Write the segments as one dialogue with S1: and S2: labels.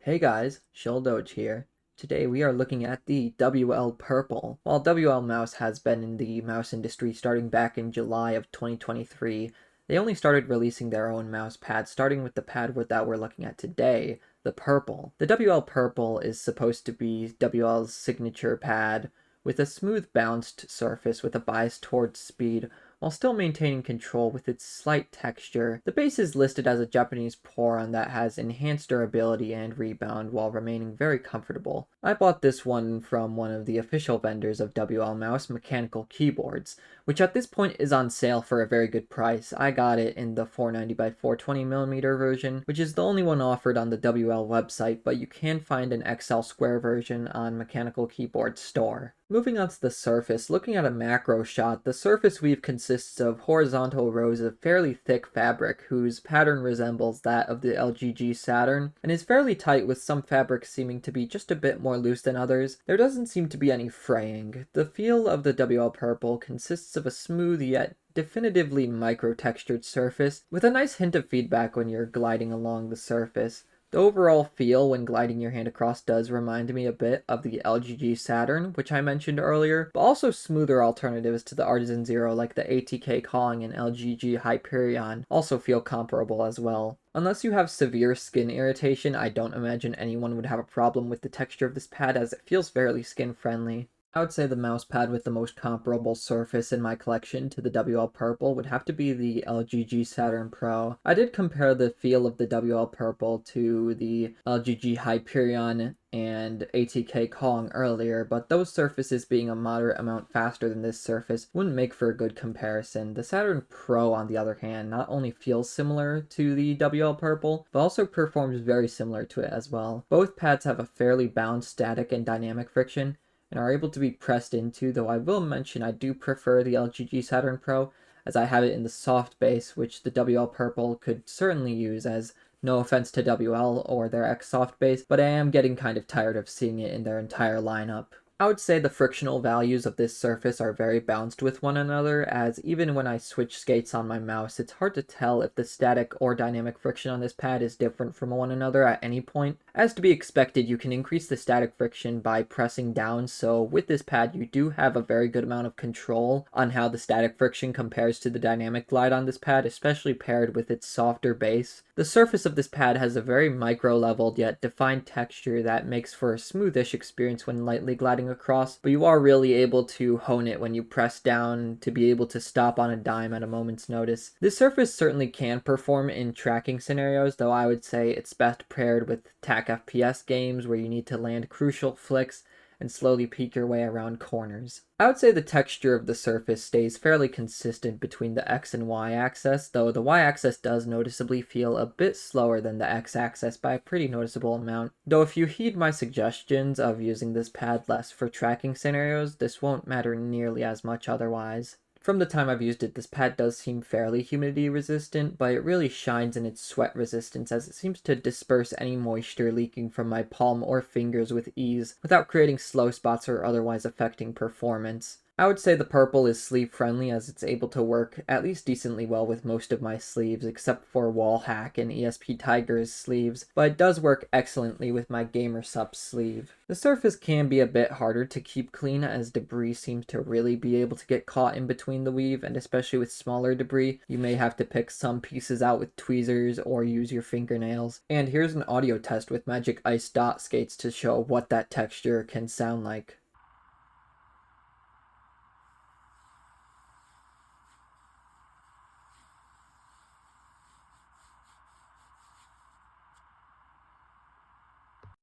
S1: Hey guys, Shelldoge here. Today we are looking at the WL Purple. While WLMouse has been in the mouse industry starting back in July of 2023, they only started releasing their own mouse pad, starting with the pad that we're looking at today, the Purple. The WL Purple is supposed to be WL's signature pad with a smooth bounced surface with a bias towards speed, while still maintaining control with its slight texture. The base is listed as a Japanese Poron that has enhanced durability and rebound while remaining very comfortable. I bought this one from one of the official vendors of WLMouse mechanical keyboards, which at this point is on sale for a very good price. I got it in the 490 by 420mm version, which is the only one offered on the WL website, but you can find an XL square version on Mechanical Keyboard Store. Moving on to the surface, looking at a macro shot, the surface weave consists of horizontal rows of fairly thick fabric whose pattern resembles that of the LGG Saturn, and is fairly tight with some fabrics seeming to be just a bit more loose than others. There doesn't seem to be any fraying. The feel of the WL Purple consists of a smooth yet definitively micro-textured surface, with a nice hint of feedback when you're gliding along the surface. The overall feel when gliding your hand across does remind me a bit of the LGG Saturn, which I mentioned earlier, but also smoother alternatives to the Artisan Zero like the ATK Kong and LGG Hyperion also feel comparable as well. Unless you have severe skin irritation, I don't imagine anyone would have a problem with the texture of this pad as it feels fairly skin friendly. I would say the mouse pad with the most comparable surface in my collection to the WL Purple would have to be the LGG Saturn Pro. I did compare the feel of the WL Purple to the LGG Hyperion and ATK Kong earlier, but those surfaces being a moderate amount faster than this surface wouldn't make for a good comparison. The Saturn Pro, on the other hand, not only feels similar to the WL Purple, but also performs very similar to it as well. Both pads have a fairly balanced static and dynamic friction, and are able to be pressed into, though I will mention I do prefer the LGG Saturn Pro, as I have it in the soft base, which the WL Purple could certainly use, as no offense to WL or their X soft base, but I am getting kind of tired of seeing it in their entire lineup. I would say the frictional values of this surface are very balanced with one another, as even when I switch skates on my mouse, it's hard to tell if the static or dynamic friction on this pad is different from one another at any point. As to be expected, you can increase the static friction by pressing down, so with this pad you do have a very good amount of control on how the static friction compares to the dynamic glide on this pad, especially paired with its softer base. The surface of this pad has a very micro-leveled yet defined texture that makes for a smoothish experience when lightly gliding across, but you are really able to hone it when you press down to be able to stop on a dime at a moment's notice. This surface certainly can perform in tracking scenarios, though I would say it's best paired with TAC FPS games where you need to land crucial flicks and slowly peek your way around corners. I would say the texture of the surface stays fairly consistent between the X and Y axis, though the Y axis does noticeably feel a bit slower than the X axis by a pretty noticeable amount. Though if you heed my suggestions of using this pad less for tracking scenarios, this won't matter nearly as much otherwise. From the time I've used it, this pad does seem fairly humidity resistant, but it really shines in its sweat resistance as it seems to disperse any moisture leaking from my palm or fingers with ease, without creating slow spots or otherwise affecting performance. I would say the Purple is sleeve friendly as it's able to work at least decently well with most of my sleeves except for Wallhack and ESP Tiger's sleeves, but it does work excellently with my GamerSupps sleeve. The surface can be a bit harder to keep clean as debris seems to really be able to get caught in between the weave, and especially with smaller debris, you may have to pick some pieces out with tweezers or use your fingernails. And here's an audio test with Magic Ice Dot skates to show what that texture can sound like.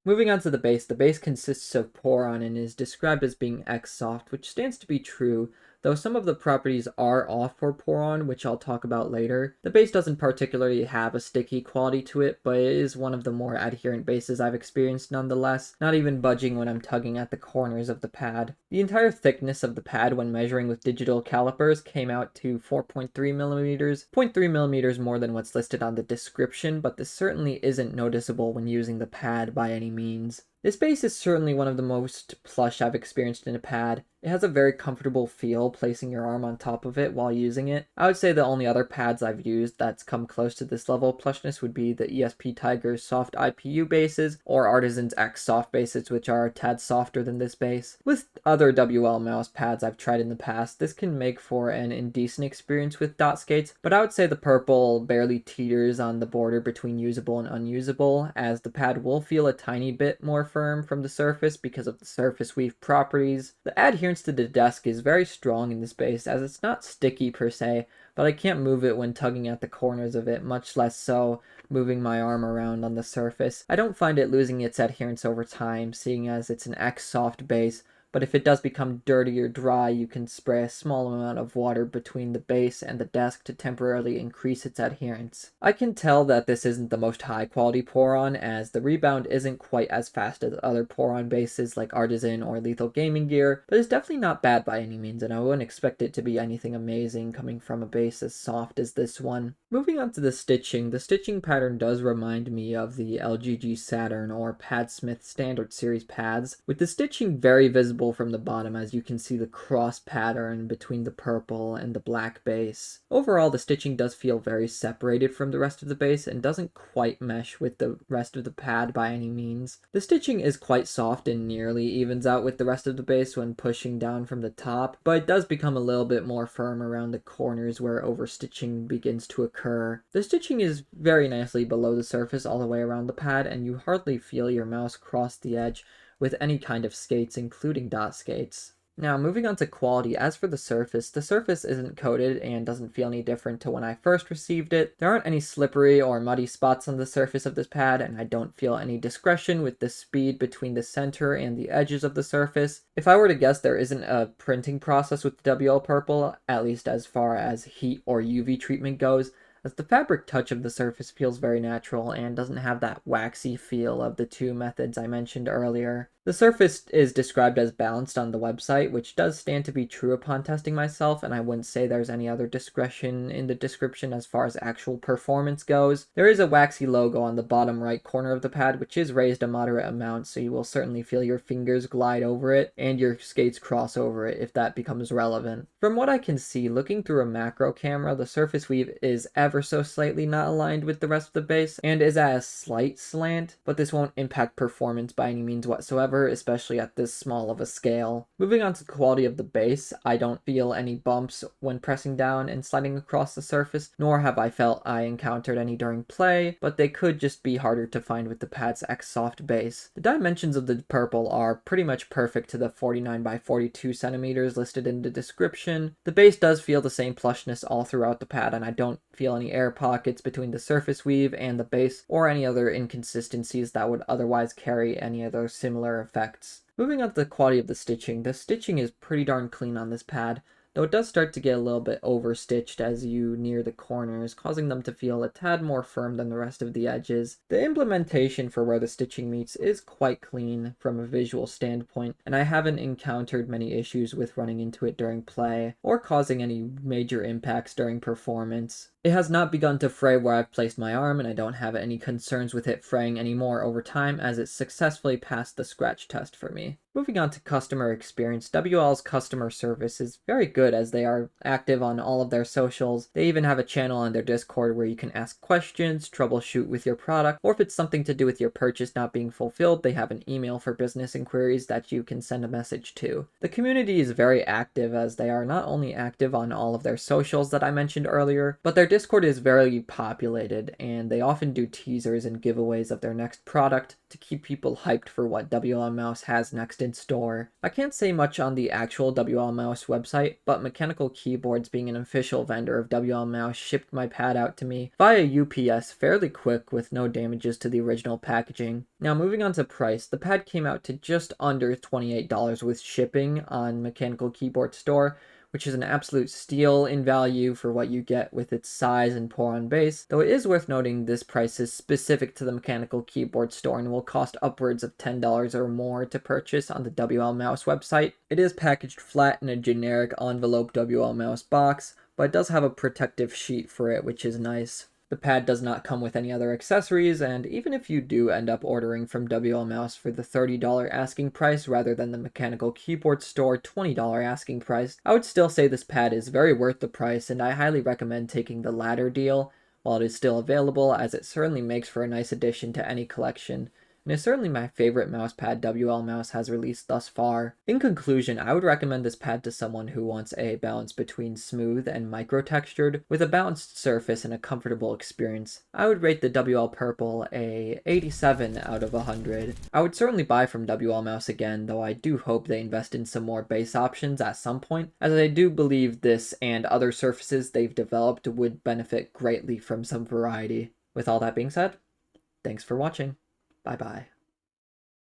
S1: Moving on to the base consists of Poron and is described as being X-soft, which stands to be true, though some of the properties are off for Poron, which I'll talk about later. The base doesn't particularly have a sticky quality to it, but it is one of the more adherent bases I've experienced nonetheless, not even budging when I'm tugging at the corners of the pad. The entire thickness of the pad when measuring with digital calipers came out to 4.3mm, 0.3mm more than what's listed on the description, but this certainly isn't noticeable when using the pad by any means. This base is certainly one of the most plush I've experienced in a pad. It has a very comfortable feel placing your arm on top of it while using it. I would say the only other pads I've used that's come close to this level of plushness would be the ESP Tiger's soft IPU bases or Artisan's X soft bases, which are a tad softer than this base. With other WLMouse pads I've tried in the past, this can make for an indecent experience with dot skates, but I would say the purple barely teeters on the border between usable and unusable, as the pad will feel a tiny bit more firm from the surface because of the surface weave properties. The adherence to the desk is very strong in this base, as it's not sticky per se, but I can't move it when tugging at the corners of it, much less so moving my arm around on the surface. I don't find it losing its adherence over time, seeing as it's an X soft base, but if it does become dirty or dry, you can spray a small amount of water between the base and the desk to temporarily increase its adherence. I can tell that this isn't the most high quality pour-on, as the rebound isn't quite as fast as other pour-on bases like Artisan or Lethal Gaming Gear, but it's definitely not bad by any means, and I wouldn't expect it to be anything amazing coming from a base as soft as this one. Moving on to the stitching pattern does remind me of the LGG Saturn or Padsmith Standard Series pads, with the stitching very visible from the bottom, as you can see the cross pattern between the purple and the black base. Overall, the stitching does feel very separated from the rest of the base and doesn't quite mesh with the rest of the pad by any means. The stitching is quite soft and nearly evens out with the rest of the base when pushing down from the top, but it does become a little bit more firm around the corners where overstitching begins to occur. The stitching is very nicely below the surface all the way around the pad, and you hardly feel your mouse cross the edge with any kind of skates, including dot skates. Now, moving on to quality, as for the surface isn't coated and doesn't feel any different to when I first received it. There aren't any slippery or muddy spots on the surface of this pad, and I don't feel any discretion with the speed between the center and the edges of the surface. If I were to guess, there isn't a printing process with the WL Purple, at least as far as heat or UV treatment goes, as the fabric touch of the surface feels very natural and doesn't have that waxy feel of the two methods I mentioned earlier. The surface is described as balanced on the website, which does stand to be true upon testing myself, and I wouldn't say there's any other discretion in the description as far as actual performance goes. There is a waxy logo on the bottom right corner of the pad, which is raised a moderate amount, so you will certainly feel your fingers glide over it and your skates cross over it if that becomes relevant. From what I can see, looking through a macro camera, the surface weave is ever so slightly not aligned with the rest of the base and is at a slight slant, but this won't impact performance by any means whatsoever, especially at this small of a scale. Moving on to the quality of the base, I don't feel any bumps when pressing down and sliding across the surface, nor have I felt I encountered any during play, but they could just be harder to find with the pad's X soft base. The dimensions of the purple are pretty much perfect to the 49 by 42 centimeters listed in the description. The base does feel the same plushness all throughout the pad, and I don't feel any air pockets between the surface weave and the base, or any other inconsistencies that would otherwise carry any other similar effects. Moving on to the quality of the stitching is pretty darn clean on this pad, though it does start to get a little bit overstitched as you near the corners, causing them to feel a tad more firm than the rest of the edges. The implementation for where the stitching meets is quite clean from a visual standpoint, and I haven't encountered many issues with running into it during play, or causing any major impacts during performance. It has not begun to fray where I've placed my arm, and I don't have any concerns with it fraying anymore over time, as it successfully passed the scratch test for me. Moving on to customer experience, WL's customer service is very good, as they are active on all of their socials. They even have a channel on their Discord where you can ask questions, troubleshoot with your product, or if it's something to do with your purchase not being fulfilled, they have an email for business inquiries that you can send a message to. The community is very active, as they are not only active on all of their socials that I mentioned earlier, but their Discord is very populated, and they often do teasers and giveaways of their next product to keep people hyped for what WLMouse has next in store. I can't say much on the actual WLMouse website, but Mechanical Keyboards, being an official vendor of WLMouse, shipped my pad out to me via UPS fairly quick with no damages to the original packaging. Now, moving on to price, the pad came out to just under $28 with shipping on Mechanical Keyboard store, which is an absolute steal in value for what you get with its size and pour-on base, though it is worth noting this price is specific to the Mechanical Keyboard store and will cost upwards of $10 or more to purchase on the WLMouse website. It is packaged flat in a generic envelope WLMouse box, but it does have a protective sheet for it, which is nice. The pad does not come with any other accessories, and even if you do end up ordering from WLMouse for the $30 asking price rather than the mechanical keyboard store $20 asking price, I would still say this pad is very worth the price, and I highly recommend taking the latter deal while it is still available, as it certainly makes for a nice addition to any collection, and is certainly my favorite mousepad WLMouse has released thus far. In conclusion, I would recommend this pad to someone who wants a balance between smooth and micro-textured, with a balanced surface and a comfortable experience. I would rate the WL Purple a 87 out of 100. I would certainly buy from WLMouse again, though I do hope they invest in some more base options at some point, as I do believe this and other surfaces they've developed would benefit greatly from some variety. With all that being said, thanks for watching. Bye-bye.